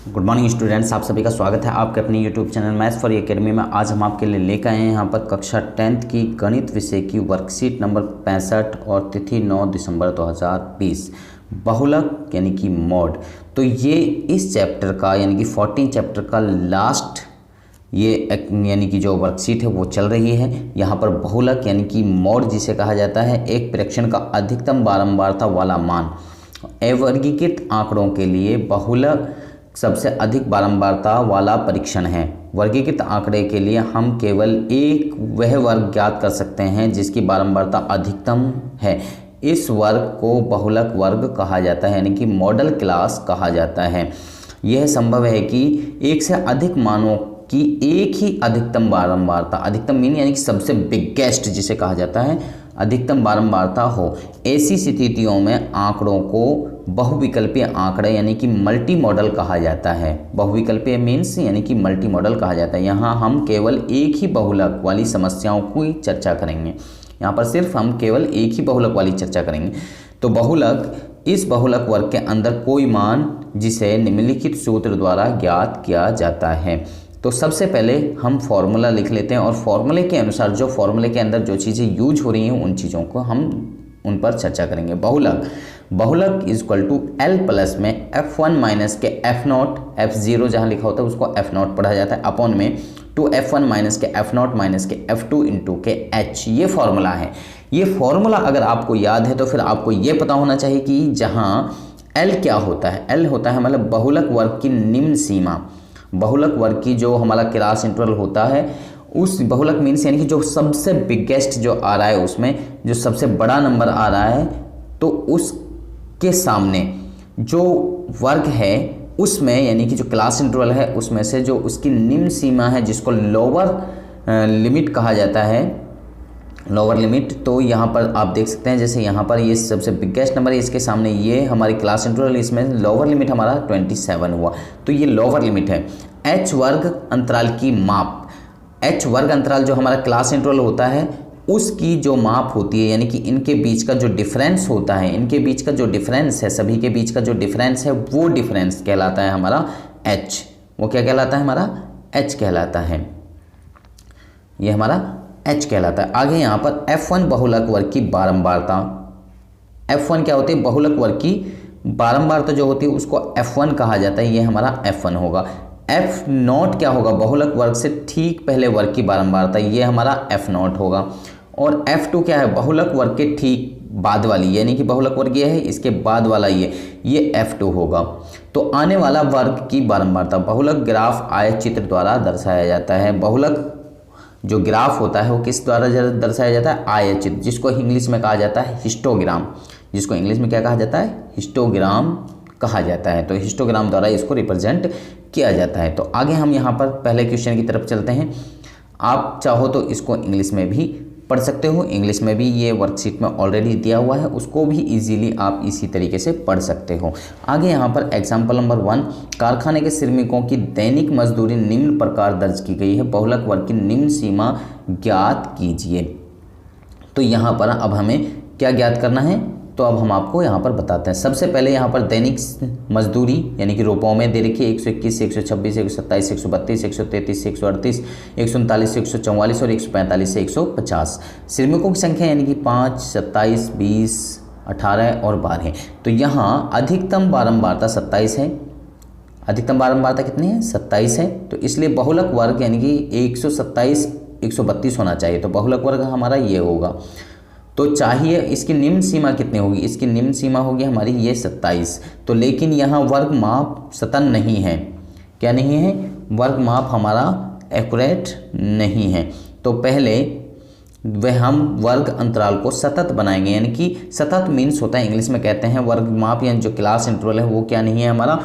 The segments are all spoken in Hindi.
गुड मॉर्निंग स्टूडेंट्स, आप सभी का स्वागत है आपके अपने YouTube channel maths for academy में। आज हम आपके लिए लेकर आए हैं यहाँ पर कक्षा 10th की गणित विषय की वर्कशीट नंबर 65 और तिथि 9 दिसंबर 2020, बहुलक यानी कि मॉड। तो ये इस चैप्टर का यानी कि 14 चैप्टर का लास्ट ये यानी कि जो वर्कशीट है वो चल रही है। यहाँ पर बहुलक यानी कि मॉड जिसे कहा जाता है, एक प्रेक्षण का अधिकतम बारंबारता वाला मान। अवर्गीकृत आंकड़ों के लिए बहुलक सबसे अधिक बारंबारता वाला परीक्षण है। वर्गीकृत आंकड़े के लिए हम केवल एक वह वर्ग ज्ञात कर सकते हैं जिसकी बारंबारता अधिकतम है। इस वर्ग को बहुलक वर्ग कहा जाता है यानी कि मॉडल क्लास कहा जाता है। यह संभव है कि एक से अधिक मानों की एक ही अधिकतम बारंबारता, अधिकतम मीन यानी कि सबसे बिगेस्ट जिसे कहा जाता है, अधिकतम बारंबारता हो। ऐसी स्थितियों में आंकड़ों को बहुविकल्पीय आंकड़े यानी कि मल्टी मॉडल कहा जाता है। बहुविकल्पीय मीन्स यानी कि मल्टी मॉडल कहा जाता है। यहाँ हम केवल एक ही बहुलक वाली समस्याओं की चर्चा करेंगे। यहाँ पर सिर्फ हम केवल एक ही बहुलक वाली चर्चा करेंगे। तो बहुलक, इस बहुलक वर्ग के अंदर कोई मान जिसे निम्नलिखित सूत्र द्वारा ज्ञात किया जाता है। तो सबसे पहले हम फॉर्मूला लिख लेते हैं और फॉर्मूले के अनुसार जो फॉर्मूले के अंदर जो चीज़ें यूज हो रही हैं उन चीज़ों को हम उन पर चर्चा करेंगे। बहुलक is equal to L plus में f1 माइनस के f0, f0 जहाँ लिखा होता है उसको f0 पढ़ा जाता है, अपॉन में टू f1 माइनस के f0 माइनस के f2 इंटू के h। ये फॉर्मूला है। ये फॉर्मूला अगर आपको याद है तो फिर आपको ये पता होना चाहिए कि जहाँ l क्या होता है। l होता है मतलब बहुलक वर्ग की निम्न सीमा। बहुलक वर्ग की जो हमारा क्लास इंटरवल होता है, उस बहुलक मीन्स यानी कि जो सबसे बिगेस्ट जो आ रहा है, उसमें जो सबसे बड़ा नंबर आ रहा है, तो उसके सामने जो वर्ग है उसमें यानी कि जो क्लास इंटरवल है उसमें से जो उसकी निम्न सीमा है जिसको लोअर लिमिट कहा जाता है, लोअर लिमिट। तो यहाँ पर आप देख सकते हैं जैसे यहाँ पर ये सबसे बिगेस्ट नंबर है, इसके सामने ये हमारी क्लास इंटरवल, इसमें लोअर लिमिट हमारा 27 हुआ, तो ये लोअर लिमिट है। h वर्ग अंतराल की माप, h वर्ग अंतराल जो हमारा क्लास इंटरवल होता है उसकी जो माप होती है यानी कि इनके बीच का जो डिफरेंस होता है, इनके बीच का जो डिफरेंस है, सभी के बीच का जो डिफरेंस है वो डिफरेंस कहलाता है हमारा h। वो क्या कहलाता है? हमारा h कहलाता है। ये हमारा h कहलाता है। आगे यहाँ पर f1 बहुलक वर्ग की बारंबारता, f1 क्या होती है? बहुलक वर्ग की बारंबारता जो होती है उसको f1 कहा जाता है। ये हमारा f1 होगा। f0 क्या होगा? बहुलक वर्ग से ठीक पहले वर्ग की बारंबारता, ये हमारा f0 होगा। और f2 क्या है? बहुलक वर्ग के ठीक बाद वाली, यानी कि बहुलक वर्ग ये है, इसके बाद वाला ये f2 होगा। तो आने वाला वर्ग की बारंबारता बहुलक ग्राफ आयतचित्र द्वारा दर्शाया जाता है। बहुलक जो ग्राफ होता है वो किस द्वारा दर्शाया जाता है? आयतचित्र, जिसको इंग्लिश में कहा जाता है हिस्टोग्राम। जिसको इंग्लिश में क्या कहा जाता है? हिस्टोग्राम कहा जाता है। तो हिस्टोग्राम द्वारा इसको रिप्रेजेंट किया जाता है। तो आगे हम यहाँ पर पहले क्वेश्चन की तरफ चलते हैं। आप चाहो तो इसको इंग्लिश में भी पढ़ सकते हो, इंग्लिश में भी ये वर्कशीट में ऑलरेडी दिया हुआ है, उसको भी इजीली आप इसी तरीके से पढ़ सकते हो। आगे यहाँ पर एग्जाम्पल नंबर 1, कारखाने के श्रमिकों की दैनिक मजदूरी निम्न प्रकार दर्ज की गई है, बहुलक वर्ग की निम्न सीमा ज्ञात कीजिए। तो यहाँ पर अब हमें क्या ज्ञात करना है? तो अब हम आपको यहाँ पर बताते हैं। सबसे पहले यहाँ पर दैनिक मजदूरी यानी कि रुपयों में दे रखी है 121, 126, 127, 132, 133, 138, 139, 144 और 145 से 150। श्रमिकों की संख्या यानी कि 5, 27, 20, 18 और 12। तो यहाँ अधिकतम बारंबारता 27 है। अधिकतम बारंबारता कितनी है? 27 है। तो इसलिए बहुलक वर्ग यानी कि 127, 132 होना चाहिए। तो बहुलक वर्ग हमारा ये होगा। तो चाहिए इसकी निम्न सीमा कितनी होगी? इसकी निम्न सीमा होगी हमारी ये 27। तो लेकिन यहाँ वर्ग माप सतत नहीं है। क्या नहीं है? वर्ग माप हमारा एक्यूरेट नहीं है। तो पहले वह हम वर्ग अंतराल को सतत बनाएंगे, यानी कि सतत मीन्स होता है, इंग्लिश में कहते हैं वर्ग माप यानी जो क्लास इंटरवल है वो क्या नहीं है हमारा,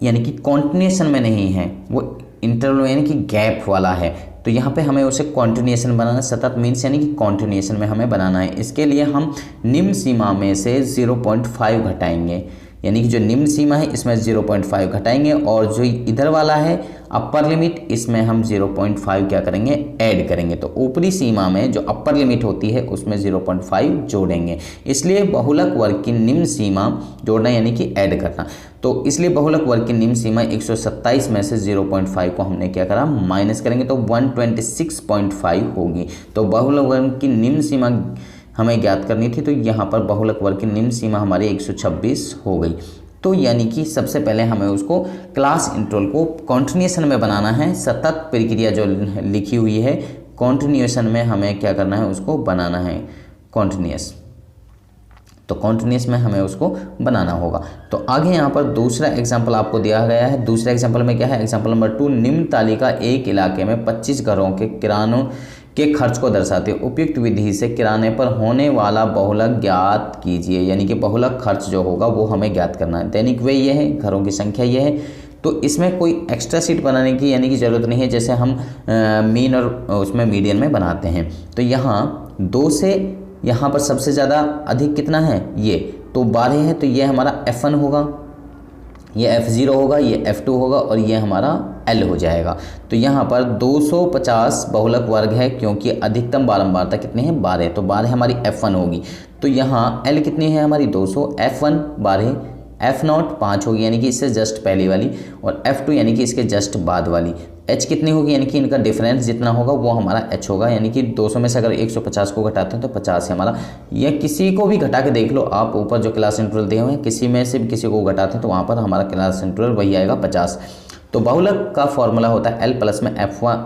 यानी कि कॉन्टिन्यूएशन में नहीं है, वो इंटरवल यानी कि गैप वाला है। तो यहाँ पे हमें उसे कॉन्टिन्यूएशन बनाना है। सतत मीन्स यानी कि कॉन्टिन्यूएशन में हमें बनाना है। इसके लिए हम निम्न सीमा में से 0.5 घटाएंगे। यानी कि जो निम्न सीमा है इसमें 0.5 घटाएंगे और जो इधर वाला है अपर लिमिट इसमें हम 0.5 क्या करेंगे, ऐड करेंगे। तो ऊपरी सीमा में जो अपर लिमिट होती है उसमें 0.5 जोड़ेंगे। इसलिए बहुलक वर्ग की निम्न सीमा जोड़ना यानी कि ऐड करना। तो इसलिए बहुलक वर्ग की निम्न सीमा 127 में से 0.5 को हमने क्या करा, माइनस करेंगे तो 126.5 होगी। तो बहुलक वर्ग की निम्न सीमा हमें ज्ञात करनी थी, तो यहाँ पर बहुलक वर्ग की निम्न सीमा हमारी 126 हो गई। तो यानी कि सबसे पहले हमें उसको क्लास इंटरवल को कॉन्टिन्यूएशन में बनाना है। सतत प्रक्रिया जो लिखी हुई है कॉन्टिन्यूएशन में हमें क्या करना है, उसको बनाना है कॉन्टिन्यूअस। तो कॉन्टिन्यूअस में हमें उसको बनाना होगा। तो आगे यहाँ पर दूसरा एग्जाम्पल आपको दिया गया है। दूसरा एग्जाम्पल में क्या है, एग्जाम्पल नंबर 2, निम्न तालिका एक इलाके में 25 घरों के किरानों के खर्च को दर्शाती है। उपयुक्त विधि से किराने पर होने वाला बहुलक ज्ञात कीजिए। यानी कि बहुलक खर्च जो होगा वो हमें ज्ञात करना है। दैनिक व्यय ये है, घरों की संख्या ये है। तो इसमें कोई एक्स्ट्रा सीट बनाने की यानी कि ज़रूरत नहीं है, जैसे हम मीन और उसमें मीडियन में बनाते हैं। तो यहाँ 2 से यहाँ पर सबसे ज़्यादा अधिक कितना है, ये तो 12 है। तो ये हमारा F1 होगा, ये F0 होगा, ये F2 होगा और ये हमारा L हो जाएगा। तो यहाँ पर 250 बहुलक वर्ग है क्योंकि अधिकतम बारंबारता कितनी है, 12। तो 12 हमारी F1 होगी। तो यहाँ L कितनी है हमारी 200, F1 12, F0 5 होगी यानी कि इससे जस्ट पहली वाली, और F2 यानी कि इसके जस्ट बाद वाली। H कितनी होगी, यानी कि इनका डिफरेंस जितना होगा वो हमारा H होगा। यानी कि 200 में से अगर 150 को घटाते हैं तो 50 है हमारा। यह किसी को भी घटा के देख लो आप, ऊपर जो क्लास इंटरवल दिए हुए हैं किसी में से भी किसी को घटाते हैं तो वहाँ पर हमारा क्लास इंटरवल वही आएगा 50। तो बहुलक का फॉर्मूला होता है L प्लस में F1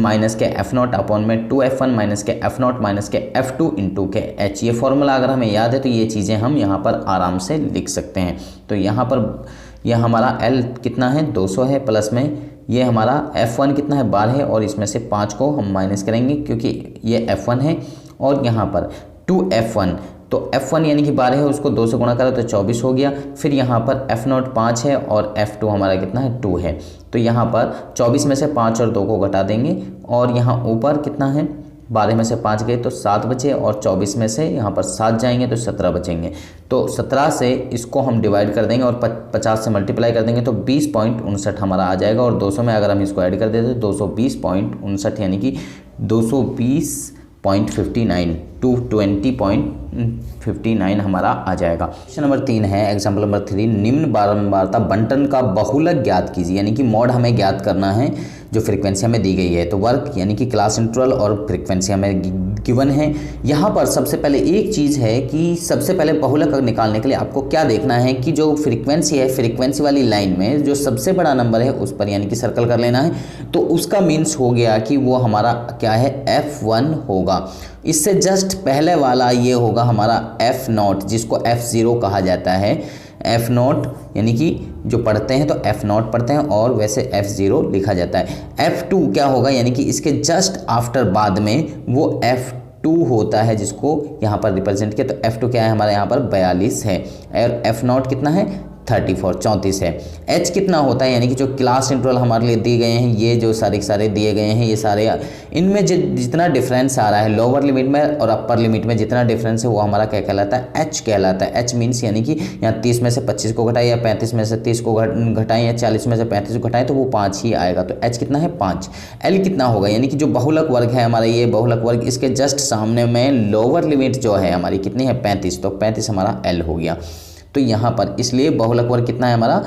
माइनस के F0 अपॉन में 2F1 माइनस के F0 माइनस के F2 इंटू के H। ये फॉर्मूला अगर हमें याद है तो ये चीज़ें हम यहाँ पर आराम से लिख सकते हैं। तो यहाँ पर यह हमारा L कितना है, 200 है, प्लस में ये हमारा F1 कितना है, 12 है, और इसमें से 5 को हम माइनस करेंगे क्योंकि ये F1 है, और यहाँ पर 2F1, तो F1 यानी कि 12 है, उसको 2 से गुणा करो तो 24 हो गया। फिर यहाँ पर F0 5 है और F2 हमारा कितना है, 2 है। तो यहाँ पर 24 में से 5 और 2 को घटा देंगे, और यहाँ ऊपर कितना है, 12 में से 5 गए तो 7 बचे, और 24 में से यहाँ पर 7 जाएंगे तो 17 बचेंगे। तो 17 से इसको हम डिवाइड कर देंगे और 50 से मल्टीप्लाई कर देंगे तो 20.59 हमारा आ जाएगा। और 200 में अगर हम इसको ऐड कर देते तो 220.59 यानी कि 220.59 220.59 हमारा आ जाएगा। क्वेश्चन नंबर 3 है, एग्जाम्पल नंबर 3, निम्न बारंबारता बंटन का बहुलक ज्ञात कीजिए। यानी कि मॉड हमें ज्ञात करना है जो फ्रीक्वेंसी हमें दी गई है। तो वर्क यानी कि क्लास इंटरवल और फ्रीक्वेंसी हमें गिवन है। यहाँ पर सबसे पहले एक चीज़ है कि सबसे पहले बहुलक निकालने के लिए आपको क्या देखना है कि जो फ्रीक्वेंसी है, फ्रीक्वेंसी वाली लाइन में जो सबसे बड़ा नंबर है उस पर यानी कि सर्कल कर लेना है। तो उसका मीन्स हो गया कि वो हमारा क्या है, F1 होगा। इससे जस्ट पहले वाला ये होगा हमारा F0 जिसको F0 कहा जाता है। F0 यानी कि जो पढ़ते हैं तो F0 पढ़ते हैं और वैसे F0 लिखा जाता है। F2 क्या होगा, यानी कि इसके जस्ट आफ्टर बाद में वो F2 होता है जिसको यहाँ पर रिप्रेजेंट किया। तो F2 क्या है हमारे यहाँ पर 42 है, और F0 कितना है 34 है। H कितना होता है, यानी कि जो क्लास इंटरवल हमारे लिए दिए गए हैं, ये जो सारे दिए गए हैं, ये सारे इनमें जितना डिफरेंस आ रहा है लोअर लिमिट में और अपर लिमिट में जितना डिफरेंस है वो हमारा क्या कहलाता है, H कहलाता है। H मीन्स यानी कि यहाँ 30 में से 25 को घटाएं या 35 में से 30 को घटाएं या 40 में से 35 को घटाएं तो वो 5 ही आएगा। तो H कितना है 5। L कितना होगा, यानी कि जो बहुलक वर्ग है हमारा, ये बहुलक वर्ग, इसके जस्ट सामने में लोअर लिमिट जो है हमारी कितनी है 35, तो 35 हमारा L हो गया। तो यहाँ पर इसलिए बहुलक वर्ग कितना है हमारा,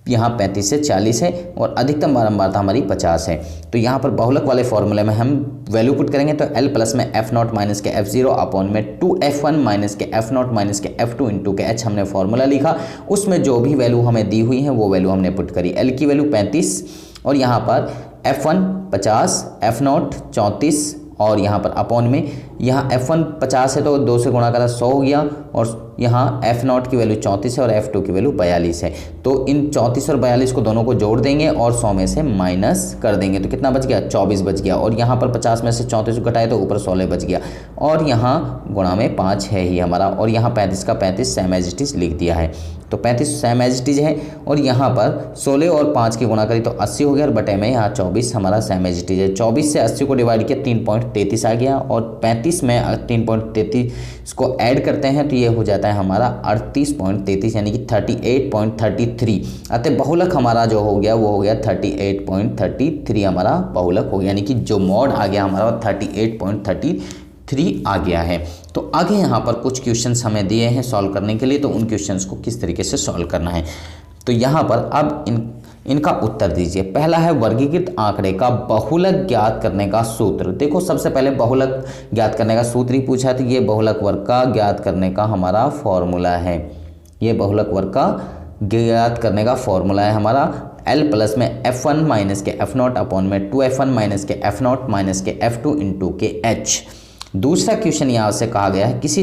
यहाँ 35 से 40 है, और अधिकतम बारंबारता हमारी 50 है। तो यहाँ पर बहुलक वाले फॉर्मूले में हम वैल्यू पुट करेंगे तो L प्लस में F0 माइनस के F0 अपॉन में 2F1 माइनस के F0 माइनस के F2 इंटू के H हमने फॉर्मूला लिखा। उसमें जो भी वैल्यू हमें दी हुई है वो वैल्यू हमने पुट करी। L की वैल्यू 35 और यहाँ पर F1 50, F0 34 और यहाँ पर अपॉन में यहाँ F1 50 है तो 2 से गुणा करा 100 हो गया, और यहाँ F0 की वैल्यू 34 है और F2 की वैल्यू 42 है। तो इन 34 और 42 को दोनों को जोड़ देंगे और 100 में से माइनस कर देंगे तो कितना बच गया, 24 बच गया। और यहाँ पर 50 में से 34 घटाए तो ऊपर 16 बच गया, और यहाँ गुणा में 5 है ही हमारा, और यहाँ 35 का 35 सेम एज इट इज लिख दिया है। तो 35 सेम एज इट इज है, और यहाँ पर 16 और 5 की गुणा करी तो 80 हो गया, और बटे में यहाँ 24 हमारा सेम एज इट इज है। 24 से 80 को डिवाइड किया 3.33 आ गया, और 35 में 3.33 को ऐड करते हैं तो ये हो जाता है हमारा 38.33 यानी कि 38.33। अतः बहुलक हमारा जो हो गया वो हो गया 38.33 हमारा बहुलक हो गया, यानी कि जो मॉड आ गया हमारा 38.33 आ गया है। तो आगे यहाँ पर कुछ क्वेश्चंस हमें दिए हैं सॉल्व करने के लिए, तो उन क्वेश्चंस को किस तरीके से सॉल्व करना है तो यहाँ पर अब इनका उत्तर दीजिए। पहला है वर्गीकृत आंकड़े का बहुलक ज्ञात करने का सूत्र। देखो सबसे पहले बहुलक ज्ञात करने का सूत्र ही पूछा है, तो ये बहुलक वर्ग का ज्ञात करने का हमारा फॉर्मूला है। ये बहुलक वर्ग का ज्ञात करने का फॉर्मूला है हमारा L प्लस में F1 माइनस के F0 अपॉन में 2F1 माइनस के F0 माइनस के F2 इंटू के H। दूसरा क्वेश्चन यहाँ से कहा गया है किसी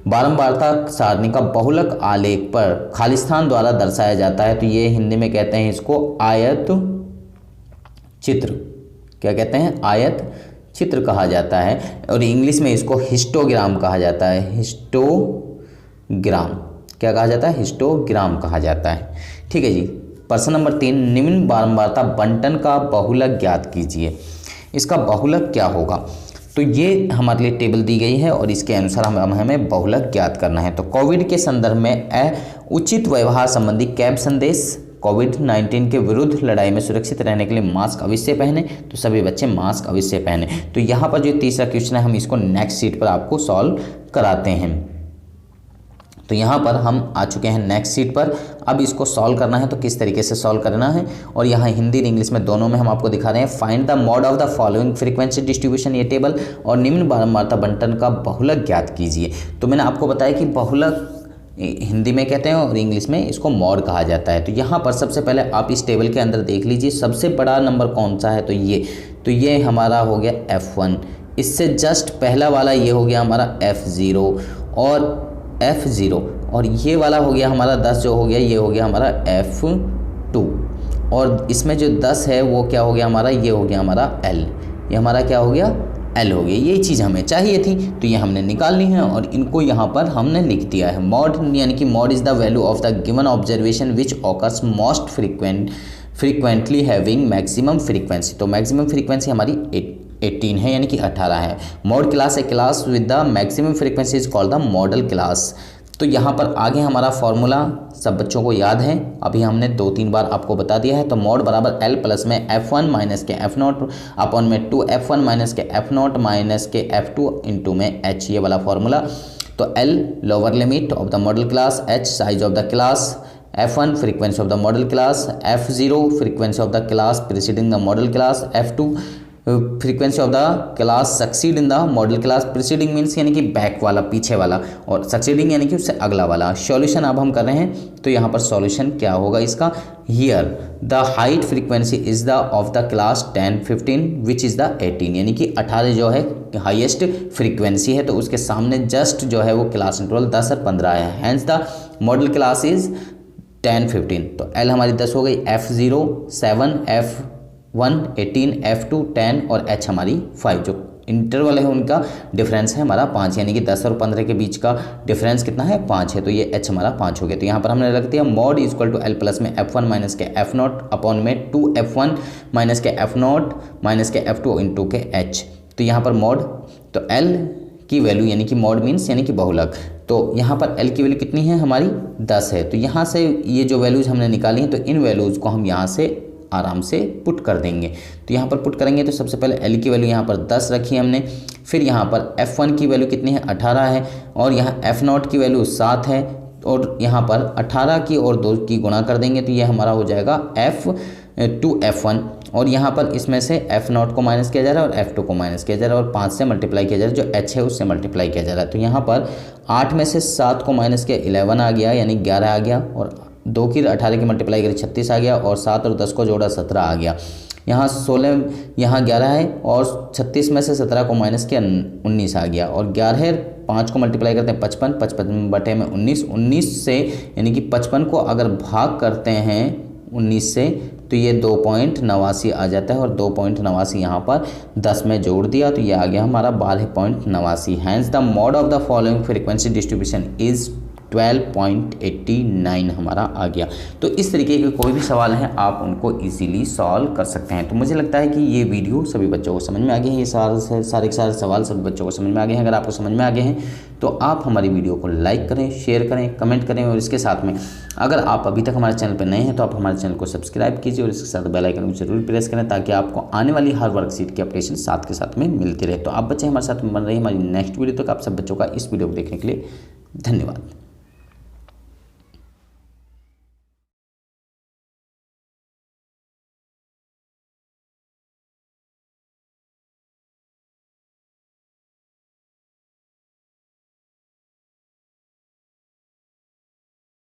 बारंबारता सारणी का बहुलक आलेख पर खालिस्तान द्वारा दर्शाया जाता है, तो ये हिंदी में कहते हैं इसको आयत चित्र। क्या कहते हैं? आयत चित्र कहा जाता है, और इंग्लिश में इसको हिस्टोग्राम कहा जाता है। हिस्टोग्राम क्या कहा जाता है? हिस्टोग्राम कहा जाता है। ठीक है जी। प्रश्न नंबर 3, निम्न बारंबारता बंटन का बहुलक ज्ञात कीजिए। इसका बहुलक क्या होगा? तो ये हमारे लिए टेबल दी गई है और इसके अनुसार हमें बहुलक ज्ञात करना है। तो कोविड के संदर्भ में उचित व्यवहार संबंधी कैब संदेश। कोविड-19 के विरुद्ध लड़ाई में सुरक्षित रहने के लिए मास्क अवश्य पहने, तो सभी बच्चे मास्क अवश्य पहने। तो यहाँ पर जो तीसरा क्वेश्चन है हम इसको नेक्स्ट शीट पर आपको सॉल्व कराते हैं। तो यहाँ पर हम आ चुके हैं नेक्स्ट शीट पर। अब इसको सॉल्व करना है तो किस तरीके से सॉल्व करना है, और यहाँ हिंदी और इंग्लिश में दोनों में हम आपको दिखा रहे हैं। Find the mode of the following frequency distribution, ये टेबल, और निम्न बारंबारता बंटन का बहुलक ज्ञात कीजिए। तो मैंने आपको बताया कि बहुलक हिंदी में कहते हैं और इंग्लिश में इसको मॉड कहा जाता है। तो यहाँ पर सबसे पहले आप इस टेबल के अंदर देख लीजिए सबसे बड़ा नंबर कौन सा है, तो ये हमारा हो गया F1। इससे जस्ट पहला वाला ये हो गया हमारा F0 और F0, और ये वाला हो गया हमारा 10 जो हो गया, ये हो गया हमारा F2, और इसमें जो 10 है वो क्या हो गया हमारा, ये हो गया हमारा L। ये हमारा क्या हो गया? L हो गया। ये चीज़ हमें चाहिए थी तो ये हमने निकाल ली है और इनको यहाँ पर हमने लिख दिया है। मॉड यानी कि mod is the value of the given observation which occurs most frequently having maximum frequency. तो मैक्सिमम फ्रीक्वेंसी हमारी 18 है, यानी कि 18 है। Mod class A class with the maximum frequency is called the modal class. तो यहाँ पर आगे हमारा फॉर्मूला सब बच्चों को याद है, अभी हमने 2-3 बार आपको बता दिया है। तो मॉड बराबर L प्लस में F1 माइनस के F0 अपॉन में 2F1 माइनस के F0 माइनस के F2 इंटू में H, ये वाला फॉर्मूला। तो L lower limit of the modal class, H size of the class, F1 frequency of the model class, F0 frequency of the class preceding the model class, F2 frequency of the class succeed in the model class। preceding means यानी कि बैक वाला, पीछे वाला, और succeeding यानी कि उससे अगला वाला। सॉल्यूशन अब हम कर रहे हैं, तो यहाँ पर सॉल्यूशन क्या होगा इसका? Here the height frequency is the of the class 10, 15 which is the 18, यानी कि 18 जो है हाईएस्ट फ्रीक्वेंसी है, तो उसके सामने जस्ट जो है वो क्लास इंटरवल 10 और 15 है। Hence the modal class is 10, 15। तो L हमारी 10 हो गई, F0 7, F1 18, F2 10 और H हमारी 5। जो इंटरवल है उनका डिफरेंस है हमारा 5, यानी कि 10 और 15 के बीच का डिफरेंस कितना है? 5 है। तो ये H हमारा 5 हो गया। तो यहाँ पर हमने रख दिया mode equal to L plus में F1 माइनस के F0 अपॉन में 2F1 माइनस के F0 माइनस के F2 इंटू के H। तो यहाँ पर मॉड, तो L की वैल्यू यानी कि मॉड मीन्स यानी कि बहुलक, तो यहाँ पर L की वैल्यू कितनी है हमारी? 10 है। तो यहाँ से ये जो वैल्यूज़ हमने निकाली हैं, तो इन वैल्यूज़ को हम यहाँ से आराम से पुट कर देंगे। तो यहाँ पर पुट करेंगे तो सबसे पहले L की वैल्यू यहाँ पर 10 रखी है हमने, फिर यहाँ पर F1 की वैल्यू कितनी है? 18 है, और यहाँ F0 की वैल्यू 7 है, और यहाँ पर 18 की और 2 की गुणा कर देंगे तो ये हमारा हो जाएगा F1, और यहाँ पर इसमें से F0 को माइनस किया जा रहा है और F2 को माइनस किया जा रहा है, और 5 से मल्टीप्लाई किया जा रहा है, जो H है उससे मल्टीप्लाई किया जा रहा है। तो यहाँ पर 8 में से 7 को माइनस किया 11 आ गया, यानी 11 आ गया, और 2 की 18 की मल्टीप्लाई करी 36 आ गया, और 7 और 10 को जोड़ा 17 आ गया। यहाँ 16, यहाँ 11 है, और 36 में से 17 को माइनस किया 19 आ गया, और 11 5 को मल्टीप्लाई करते हैं 55, 55 बटे में 19, 19 से यानी कि 55 को अगर भाग करते हैं 19 से तो ये 2.89 आ जाता है, और 2.89 यहाँ पर 10 में जोड़ दिया तो ये आ गया हमारा 12.89। Hence the mode of the following frequency distribution is 12.89 हमारा आ गया। तो इस तरीके के कोई भी सवाल हैं आप उनको इजीली सॉल्व कर सकते हैं। तो मुझे लगता है कि ये वीडियो सभी बच्चों को समझ में आ गए हैं, ये सारे के सारे सवाल सभी बच्चों को समझ में आ गए हैं। अगर आपको समझ में आ गए हैं तो आप हमारी वीडियो को लाइक करें, शेयर करें, कमेंट करें और इसके साथ में अगर आप अभी तक हमारे चैनल पर नए हैं तो आप हमारे चैनल को सब्सक्राइब कीजिए और इसके साथ बेल आइकन को जरूर प्रेस करें ताकि आपको आने वाली हर वर्कशीट की अपडेशन साथ के साथ में मिलती रहे। तो आप बच्चे हमारे साथ बन रही हमारी नेक्स्ट वीडियो तक। आप सब बच्चों का इस वीडियो को देखने के लिए धन्यवाद।